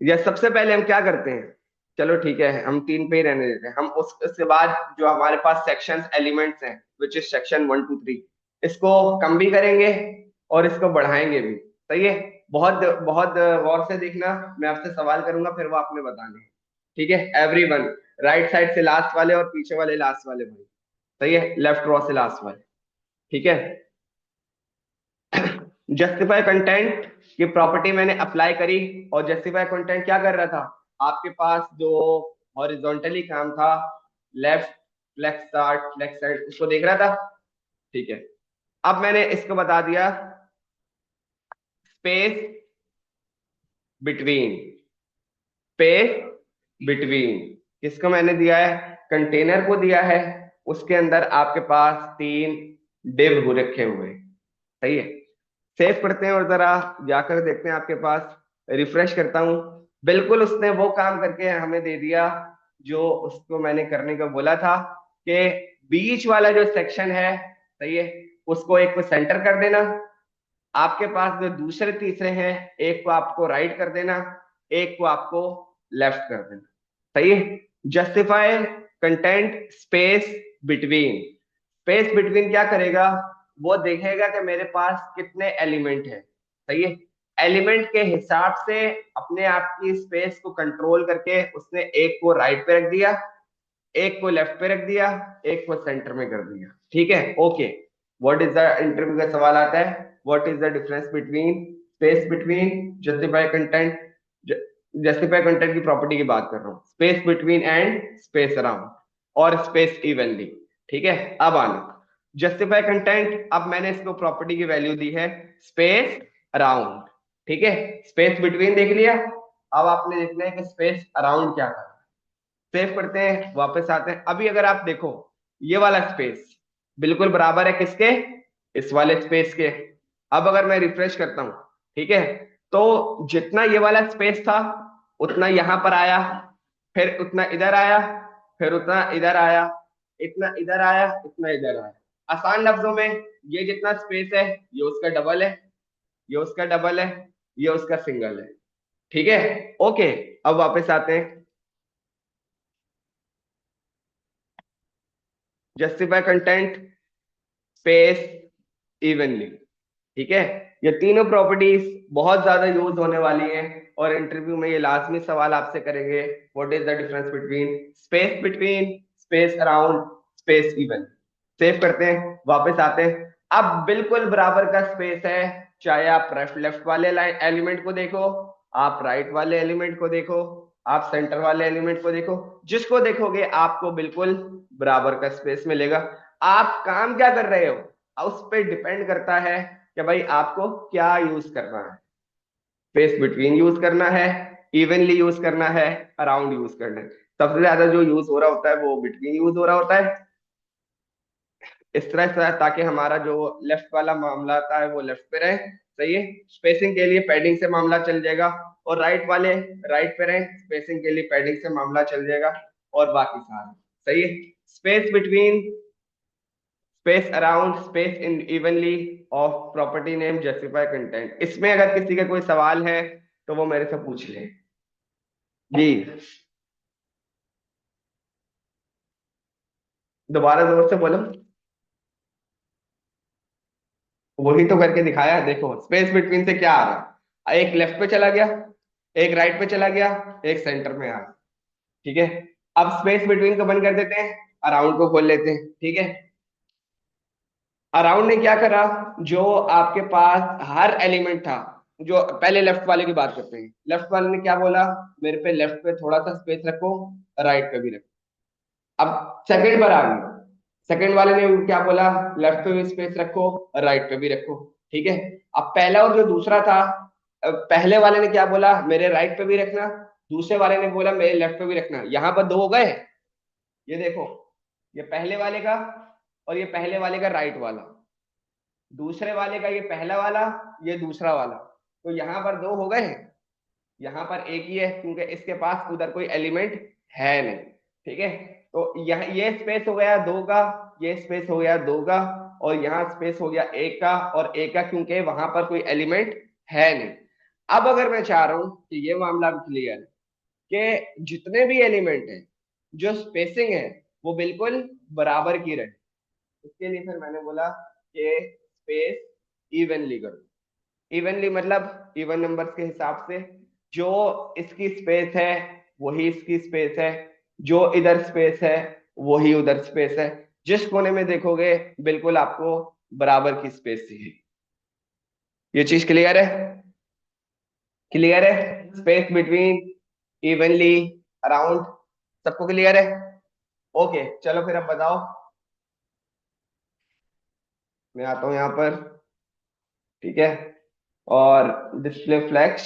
या सबसे पहले हम क्या करते हैं, चलो ठीक है हम तीन पे ही रहने देते हैं, हम उसके बाद जो हमारे पास सेक्शंस एलिमेंट्स हैं, विच इज सेक्शन 1 2 3, इसको कम भी करेंगे और इसको बढ़ाएंगे भी। सही है। बहुत बहुत गौर से देखना, मैं आपसे सवाल करूंगा फिर वो आपने बताने हैं। ठीक है, एवरीवन, राइट साइड से लास्ट वाले और पीछे वाले लास्ट वाले भाई। सही है, लेफ्ट रो से लास्ट वन। ठीक है। जस्टिफाई कंटेंट की प्रॉपर्टी मैंने अप्लाई करी, और जस्टिफाई कंटेंट क्या कर रहा था, आपके पास जो हॉरिजॉन्टली काम था, left flex start flex side, उसको देख रहा था। ठीक है। अब मैंने इसको बता दिया स्पेस बिटवीन, स्पेस बिटवीन किसको मैंने दिया है, कंटेनर को दिया है। उसके अंदर आपके पास तीन डिव हो रखे हुए हैं। सही है। सेव करते हैं और जरा जाकर देखते हैं आपके पास, रिफ्रेश करता हूं। बिल्कुल उसने वो काम करके हमें दे दिया जो उसको मैंने करने को बोला था, कि बीच वाला जो सेक्शन है, सही है, उसको एक को सेंटर कर देना। आपके पास जो दूसरे तीसरे हैं, एक को आपको राइट कर देना, एक को आपको लेफ्ट कर देना। सही है। Justify content space between, space between क्या करेगा, वो देखेगा कि मेरे पास कितने एलिमेंट हैं। सही है। एलिमेंट के हिसाब से अपने आप की स्पेस को कंट्रोल करके उसने एक को राइट पे रख दिया, एक को लेफ्ट पे रख दिया, एक को सेंटर में कर दिया। ठीक है, okay. What is the interview का सवाल आता है, what is the difference between space between justify content, justify content की प्रॉपर्टी की बात कर रहा हूँ, space between and space around और स्पेस इवनली। ठीक है। अब आना जस्टिफाई कंटेंट, अब मैंने इसको प्रॉपर्टी की वैल्यू दी है स्पेस अराउंड। ठीक है। स्पेस बिटवीन देख लिया, अब आपने देखना है कि स्पेस अराउंड क्या है। सेव करते हैं, वापस आते हैं। अभी अगर आप देखो, ये वाला स्पेस बिल्कुल बराबर है किसके, इस वाले स्पेस के। अब अगर मैं रिफ्रेश करता हूं, ठीक है, तो जितना ये वाला स्पेस था उतना यहां पर आया, फिर उतना इधर आया, फिर उतना इधर आया, इतना इधर आया, इतना इधर आया। आसान लफ्जों में, ये जितना स्पेस है ये उसका डबल है, ये उसका डबल है, ये उसका सिंगल है। ठीक है, ओके। अब वापस आते हैं, जस्टिफाई कंटेंट स्पेस इवनली। ठीक है। ये तीनों प्रॉपर्टीज बहुत ज्यादा यूज होने वाली हैं, और इंटरव्यू में ये लाजमी सवाल आपसे करेंगे, what is the difference between space around space even. Save करते हैं, वापस आते हैं। अब बिल्कुल बराबर का स्पेस है, चाहे आप लेफ्ट वाले एलिमेंट को देखो, आप राइट वाले एलिमेंट को देखो, आप सेंटर वाले एलिमेंट को देखो, जिसको देखोगे आपको बिल्कुल बराबर का स्पेस मिलेगा। आप काम क्या कर रहे हो, उस पर डिपेंड करता है कि भाई आपको क्या यूज करना है, स्पेस बिटवीन यूज करना है, इवनली यूज करना है, अराउंड यूज करना है। सबसे ज्यादा जो यूज हो रहा होता है वो बिटवीन यूज हो रहा होता है। इस तरह ताकि हमारा जो लेफ्ट वाला मामला आता है वो लेफ्ट पे रहे। सही है। स्पेसिंग के लिए पैडिंग से मामला चल जाएगा, और राइट वाले राइट पे रहे, स्पेसिंग के लिए पैडिंग से मामला चल जाएगा, और बाकी सारे। सही है। Space between space around space in evenly of property name justify content. इसमें अगर किसी का कोई सवाल है तो वो मेरे से पूछ ले जी। दोबारा जोर से बोलो। वही तो करके दिखाया है, देखो स्पेस बिटवीन से क्या आ रहा है, एक लेफ्ट पे चला गया, एक राइट पे चला गया, एक सेंटर में आ गया। ठीक है। अब स्पेस बिटवीन को बंद कर देते हैं, अराउंड को खोल लेते हैं। ठीक है। अराउंड ने क्या करा, जो आपके पास हर एलिमेंट था, जो पहले लेफ्ट वाले की बात करते हैं, लेफ्ट वाले ने क्या बोला, मेरे पे लेफ्ट पे थोड़ा सा स्पेस रखो, राइट पे भी रखो। अब सेकंड पर आ गई, सेकंड वाले ने क्या बोला, लेफ्ट पे भी स्पेस रखो, राइट पे भी रखो। ठीक है। अब पहला और जो दूसरा था, पहले वाले ने क्या बोला, मेरे राइट पे भी रखना, दूसरे वाले ने बोला मेरे लेफ्ट पे भी रखना। यहां पर दो हो गए, ये देखो, ये पहले वाले का और ये पहले वाले का राइट वाला, दूसरे वाले का ये पहला वाला, ये दूसरा वाला, तो यहां पर दो हो गए, यहाँ पर एक ही है क्योंकि इसके पास उधर कोई एलिमेंट है नहीं। ठीक है। तो यहाँ ये स्पेस हो गया दो का, ये स्पेस हो गया दो का, और यहाँ स्पेस हो गया एक का और एक का, क्योंकि वहां पर कोई एलिमेंट है नहीं। अब अगर मैं चाह रहा हूं कि ये मामला भी क्लियर है कि जितने भी एलिमेंट हैं, जो स्पेसिंग है वो बिल्कुल बराबर की रहे, इसके लिए फिर मैंने बोला कि स्पेस इवनली करो। इवनली मतलब इवन नंबर्स के हिसाब से, जो इसकी स्पेस है वही इसकी स्पेस है, जो इधर स्पेस है वही उधर स्पेस है। जिस कोने में देखोगे बिल्कुल आपको बराबर की स्पेस चाहिए। ये चीज क्लियर है? क्लियर है? स्पेस बिटवीन, इवनली, अराउंड, सबको क्लियर है? ओके, चलो फिर अब बताओ। मैं आता हूं यहाँ पर, ठीक है। और डिस्प्ले फ्लैक्स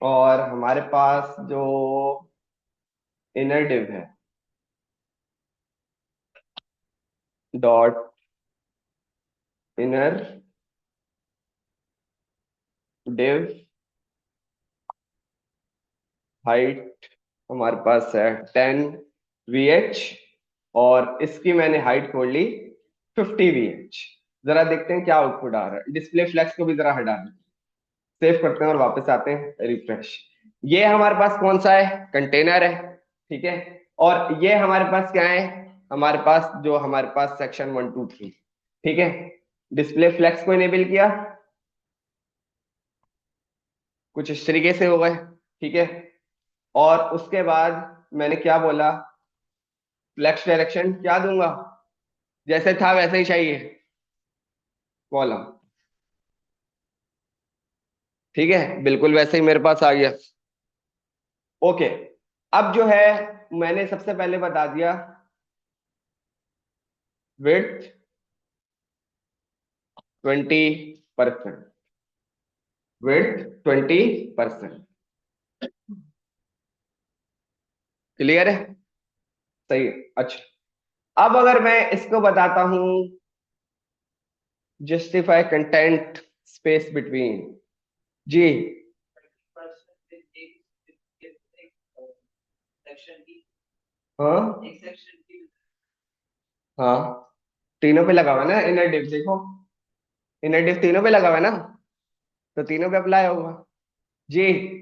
और हमारे पास जो इनर डिव है, डॉट इनर डिव हाइट हमारे पास है 10 VH, और इसकी मैंने हाइट खोल ली 50 VH। जरा देखते हैं क्या आउटपुट आ रहा है। डिस्प्ले फ्लैक्स को भी जरा हटा दें, सेव करते हैं और वापस आते हैं, रिफ्रेश। ये हमारे पास कौन सा है? कंटेनर है, ठीक है। और ये हमारे पास क्या है? हमारे पास जो हमारे पास सेक्शन 1 2 3, ठीक है। डिस्प्ले फ्लैक्स को इनेबल किया, कुछ इस तरीके से हो गए, ठीक है। और उसके बाद मैंने क्या बोला? फ्लैक्स डायरेक्शन क्या दूंगा? जैसे था वैसे ही चाहिए, कॉलम, ठीक है, बिल्कुल वैसे ही मेरे पास आ गया। ओके, अब जो है मैंने सबसे पहले बता दिया विड्थ 20%, विड्थ 20%। क्लियर है? सही है, अच्छा। अब अगर मैं इसको बताता हूं जस्टिफाई कंटेंट स्पेस बिटवीन, जी। हाँ हाँ, तीनों पे लगा हुआ है ना इनर डिव, देखो इनर डिव तीनों पे लगा हुआ है ना, तो तीनों पे अप्लाई होगा, जी।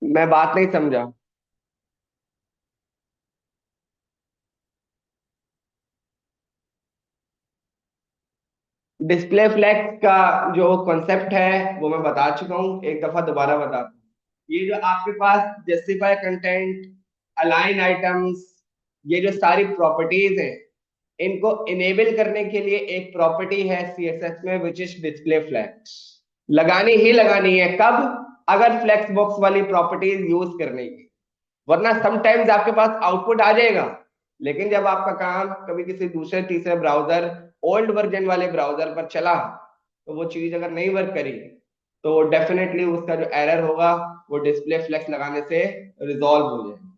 मैं बात नहीं समझा। डिस्प्ले फ्लैक्स का जो कॉन्सेप्ट है वो मैं बता चुका हूँ, एक दफा दोबारा बता दूं। ये जो आपके पास जस्टिफाई कंटेंट, अलाइन आइटम्स, ये जो सारी प्रॉपर्टीज हैं, इनको इनेबल करने के लिए एक प्रॉपर्टी है सीएसएस में, विच इज डिस्प्ले फ्लैक्स। लगानी ही लगानी है कब? अगर फ्लेक्स बॉक्स वाली प्रॉपर्टीज यूज करनी है, वरना समटाइम्स आपके पास आउटपुट आ जाएगा, लेकिन जब आपका काम कभी किसी दूसरे तीसरे ब्राउजर, ओल्ड वर्जन वाले ब्राउजर पर चला, तो वो चीज अगर नहीं वर्क करी, तो डेफिनेटली उसका जो एरर होगा वो डिस्प्ले फ्लेक्स लगाने से रिजॉल्व हो जाएगा।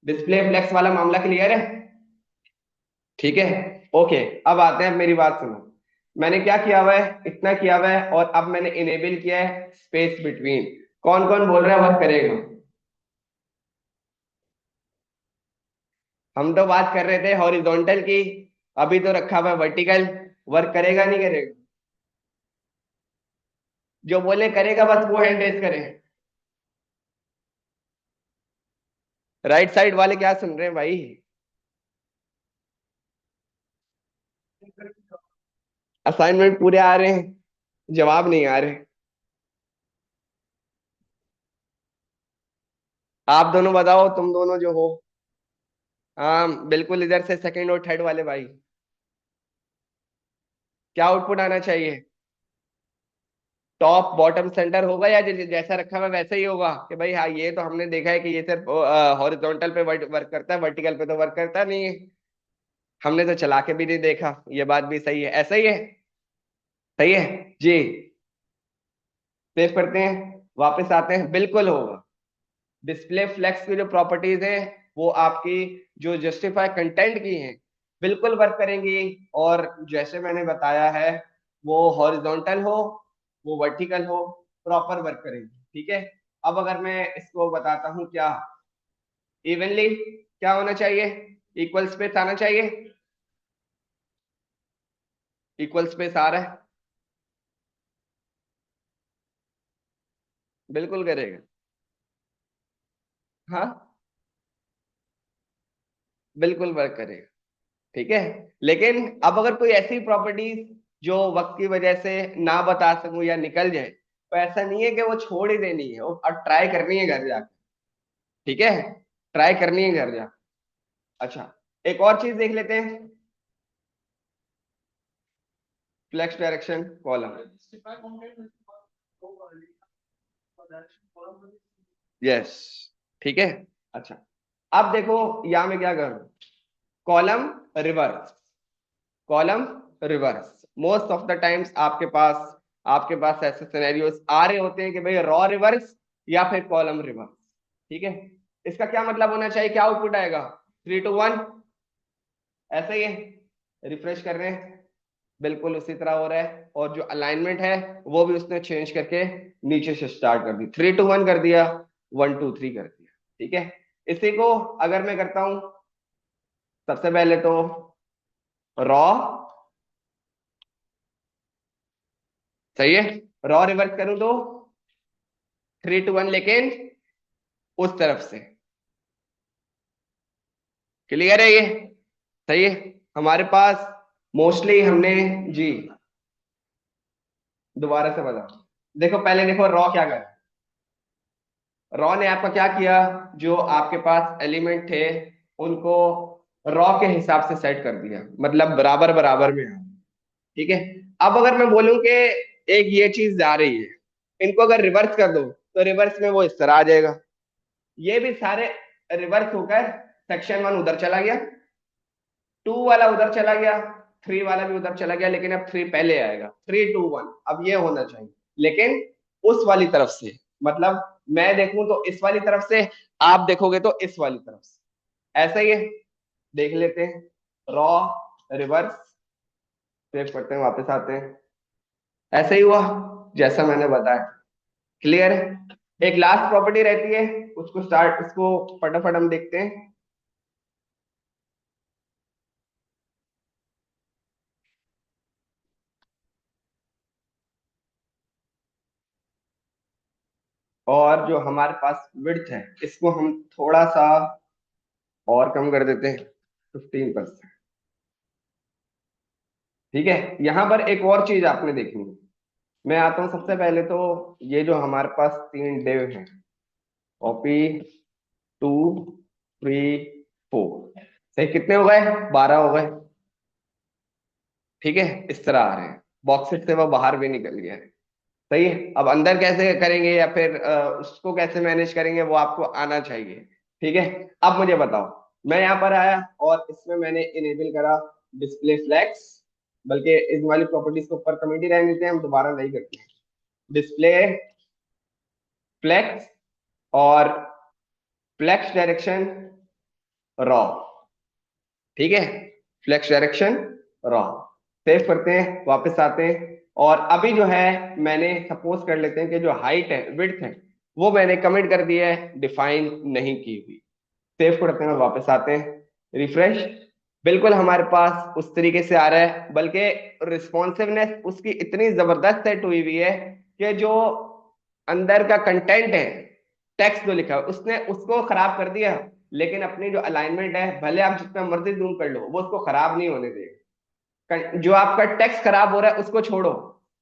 डिस्प्ले फ्लेक्स वाला मामला क्लियर है? ठीक है, ओके। अब आते हैं, मेरी बात सुनो। मैंने क्या किया हुआ है? इतना किया हुआ है, और अब मैंने इनेबल किया है स्पेस बिटवीन। कौन कौन बोल रहा है वर्क करेगा? हम तो बात कर रहे थे हॉरिजॉन्टल की, अभी तो रखा हुआ है वर्टिकल। वर्क करेगा नहीं करेगा? जो बोले करेगा बस वो हैंड रेस करे। राइट साइड वाले क्या सुन रहे हैं भाई? असाइनमेंट पूरे आ रहे हैं, जवाब नहीं आ रहे। आप दोनों बताओ, तुम दोनों जो हो। हाँ बिल्कुल, इधर से सेकंड और थर्ड वाले भाई, क्या आउटपुट आना चाहिए? टॉप बॉटम सेंटर होगा, या जैसा रखा हुआ वैसे ही होगा कि भाई हाँ, ये तो हमने देखा है कि ये सिर्फ हॉरिजॉन्टल पे वर्क करता है, वर्टिकल पे तो वर्क करता नहीं है। हमने तो चला के भी नहीं देखा, ये बात भी सही है, ऐसा ही है। सही है, जी। सेव करते हैं, वापस आते हैं, बिल्कुल होगा। डिस्प्ले फ्लेक्स की जो प्रॉपर्टीज हैं, वो आपकी जो जस्टिफाई कंटेंट की हैं, बिल्कुल वर्क करेंगी। और जैसे मैंने बताया है, वो हॉरिजॉन्टल हो, वो वर्टिकल हो, प्रॉपर वर्क करेंगी, ठीक है। अब अगर मैं इसको बताता हूँ क्या, इवनली क्या होना चाहिए? इक्वल स्पेस आना चाहिए। इक्वल स्पेस आ रहा है, बिल्कुल करेगा। हाँ, बिल्कुल वर्क करेगा, ठीक है। लेकिन अब अगर कोई ऐसी प्रॉपर्टीज जो वक्त की वजह से ना बता सकूं या निकल जाए, तो ऐसा नहीं है कि वो छोड़ ही देनी है, वो अब ट्राई करनी है घर जाके। ठीक है, ट्राई करनी है घर जाके। अच्छा, एक और चीज देख लेते हैं, फ्लेक्स डायरेक्शन कॉलम। यस, ठीक है। अच्छा, अब देखो यहां मैं क्या करूं, column reverse, column reverse. Most of the times आपके पास ऐसे सिनेरियोस आ रहे होते हैं कि भाई रॉ रिवर्स या फिर कॉलम रिवर्स। ठीक है, इसका क्या मतलब होना चाहिए, क्या आउटपुट आएगा, 3 to 1, ऐसा ही है। रिफ्रेश कर रहे हैं, बिल्कुल उसी तरह हो रहा है, और जो अलाइनमेंट है वो भी उसने चेंज करके नीचे से स्टार्ट कर दी, 3 to 1 कर दिया, 1 to 3 कर दिया। ठीक है, इसी को अगर मैं करता हूं, सबसे पहले तो रॉ, सही है, रॉ रिवर्स करूं तो 3 to 1, लेकिन उस तरफ से, क्लियर है ये, सही है। हमारे पास मोस्टली हमने, जी दोबारा से बता, देखो पहले देखो रॉ क्या कर, रॉ ने आपका क्या किया, जो आपके पास एलिमेंट थे उनको रॉ के हिसाब से सेट कर दिया, मतलब बराबर बराबर में है। ठीक है, अब अगर मैं बोलूं कि एक ये चीज जा रही है, इनको अगर रिवर्स कर दो तो रिवर्स में वो इस तरह आ जाएगा, ये भी सारे रिवर्स होकर सेक्शन 1 उधर चला गया, 2 वाला उधर चला गया, 3 वाला भी उधर चला गया, लेकिन अब 3 पहले आएगा, 3 to 1 अब ये होना चाहिए, लेकिन उस वाली तरफ से, मतलब मैं देखूं तो इस वाली तरफ से, आप देखोगे तो इस वाली तरफ से, ऐसा ही है। देख लेते हैं, रॉ रिवर्स, सेव करते हैं, वापस आते हैं, ऐसा ही हुआ जैसा मैंने बताया, क्लियर है। एक लास्ट प्रॉपर्टी रहती है, उसको फटाफट हम देखते हैं। और जो हमारे पास विड्थ है, इसको हम थोड़ा सा और कम कर देते हैं, 15%। ठीक है, यहां पर एक और चीज आपने देखनी है, मैं आता हूं सबसे पहले तो, ये जो हमारे पास 3 डिव हैं, कॉपी, 2, 3, 4, सही, कितने हो गए, 12 हो गए। ठीक है, इस तरह आ रहे हैं, बॉक्सेट से वो बाहर भी निकल गया है। सही है, अब अंदर कैसे करेंगे या फिर उसको कैसे मैनेज करेंगे, वो आपको आना चाहिए। ठीक है, अब मुझे बताओ, मैं यहाँ पर आया और इसमें मैंने इनेबल करा डिस्प्ले फ्लैक्स, बल्कि इस वाली प्रॉपर्टीज को ऊपर कमेंट ही रहने देते हैं, हम दोबारा नहीं करते हैं, डिस्प्ले फ्लैक्स और फ्लैक्स डायरेक्शन रॉ। ठीक है, फ्लैक्स डायरेक्शन रॉ, सेव करते हैं, वापस आते हैं, और अभी जो है मैंने सपोज कर लेते हैं कि जो हाइट है, विड्थ है, वो मैंने कमिट कर दिया है, डिफाइन नहीं की हुई। सेव करते हैं और वापस आते हैं, रिफ्रेश, बिल्कुल हमारे पास उस तरीके से आ रहा है, बल्कि रिस्पॉन्सिवनेस उसकी इतनी जबरदस्त सेट हुई हुई है कि जो अंदर का कंटेंट है, टेक्स्ट जो लिखा है, उसने उसको खराब कर दिया, लेकिन अपनी जो अलाइनमेंट है, भले आप जितना मर्जी जूम कर लो, वो उसको खराब नहीं होने देगा। जो आपका टेक्स्ट खराब हो रहा है उसको छोड़ो,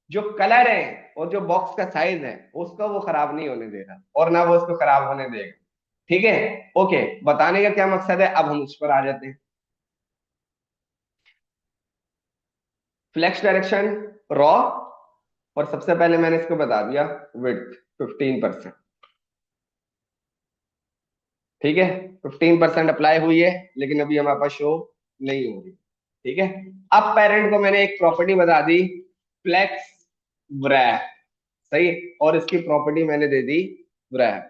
जो कलर है और जो बॉक्स का साइज है उसको वो खराब नहीं होने दे रहा, और ना वो उसको खराब होने देगा। ठीक है, ओके, बताने का क्या मकसद है, अब हम उस पर आ जाते हैं। फ्लेक्स डायरेक्शन रॉ, और सबसे पहले मैंने इसको बता दिया विड्थ 15%। ठीक है, 15% अप्लाई हुई है, लेकिन अभी हमारे पास शो नहीं होगी। ठीक है, अब पेरेंट को मैंने एक प्रॉपर्टी बता दी, फ्लेक्स व्रैप, सही, और इसकी प्रॉपर्टी मैंने दे दी व्रैप,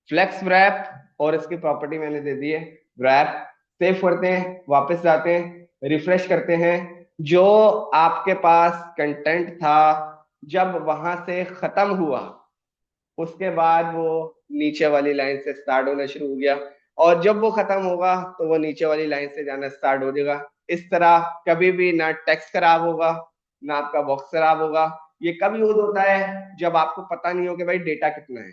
फ्लेक्स व्रैप, और इसकी प्रॉपर्टी मैंने दे दी है व्रैप। सेव करते हैं, वापस जाते हैं, रिफ्रेश करते हैं, जो आपके पास कंटेंट था जब वहां से खत्म हुआ, उसके बाद वो नीचे वाली लाइन से स्टार्ट होना शुरू हो गया, और जब वो खत्म होगा तो वो नीचे वाली लाइन से जाना स्टार्ट हो जाएगा। इस तरह कभी भी ना टेक्स्ट खराब होगा, ना आपका बॉक्स खराब होगा। ये कब यूज होता है, जब आपको पता नहीं हो कि भाई डेटा कितना है,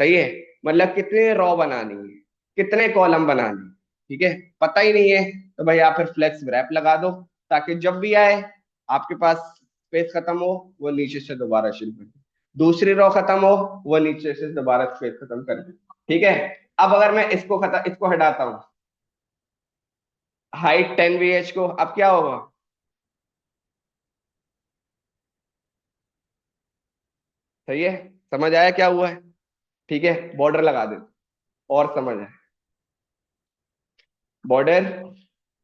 सही है, मतलब कितने रॉ बनानी है, कितने कॉलम बनानी है। ठीक है, पता ही नहीं है, तो भाई आप फिर फ्लेक्स रैप लगा दो, ताकि जब भी आए आपके पास स्पेस खत्म हो, वो नीचे से दोबारा शुरू कर दे। दूसरी रो खत्म हो, वो नीचे से दोबारा स्पेस खत्म कर दे। ठीक है। अब अगर मैं इसको हटाता हूँ, हाइट 10 VH को, अब क्या होगा? सही है। समझ आया क्या हुआ है? ठीक है, बॉर्डर लगा दे और समझ आए। Border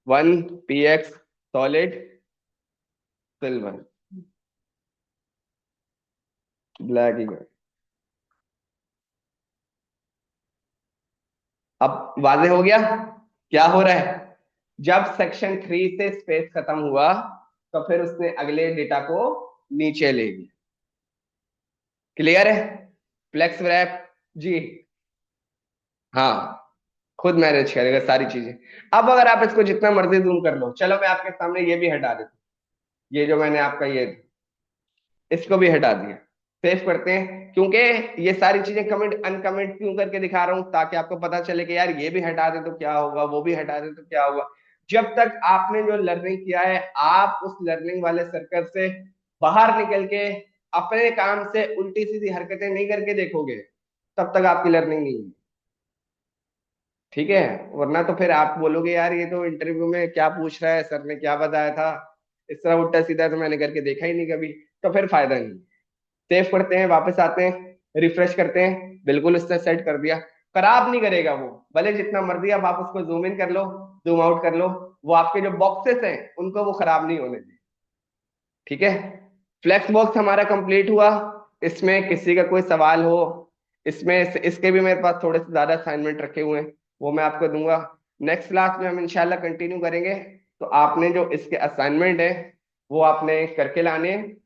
1 px solid silver black ही। अब वाजे हो गया क्या हो रहा है? जब सेक्शन 3 से स्पेस खत्म हुआ, तो फिर उसने अगले डेटा को नीचे ले गया। क्लियर है? Flex wrap. जी। हाँ, खुद मैनेज करेगा सारी चीजें। अब अगर आप इसको जितना मर्जी जूम कर लो, चलो मैं आपके सामने ये भी हटा देता हूँ, ये जो मैंने आपका ये, इसको भी हटा दिया। सेव करते हैं, क्योंकि ये सारी चीजें कमेंट अनकमेंट क्यों करके दिखा रहा हूं, ताकि आपको पता चले कि यार ये भी हटा दे तो क्या होगा, वो भी हटा दे तो क्या होगा। जब तक आपने जो लर्निंग किया है, आप उस लर्निंग वाले सर्कल से बाहर निकल के अपने काम से उल्टी सीधी हरकतें नहीं करके देखोगे, तब तक आपकी लर्निंग नहीं है। ठीक है। वरना तो फिर आप बोलोगे यार ये तो इंटरव्यू में क्या पूछ रहा है, सर ने क्या बताया था, इस तरह उल्टा सीधा तो मैंने करके देखा ही नहीं कभी। तो फिर फायदा नहीं। सेव करते हैं, वापस आते हैं, रिफ्रेश करते हैं, बिल्कुल उसने सेट कर दिया। खराब नहीं करेगा वो, भले जितना मर्जी आप उसको जूम इन कर लो, जूम आउट कर लो, वो आपके जो बॉक्सेस हैं उनको वो खराब नहीं होने दें। ठीक है। फ्लेक्स बॉक्स हमारा कंप्लीट हुआ। इसमें किसी का कोई सवाल हो, इसमें इसके भी मेरे पास थोड़े से ज्यादा असाइनमेंट रखे हुए हैं, वो मैं आपको दूंगा। नेक्स्ट क्लास में हम इंशाल्लाह कंटिन्यू करेंगे। तो आपने जो इसके असाइनमेंट है वो आपने करके लाने हैं।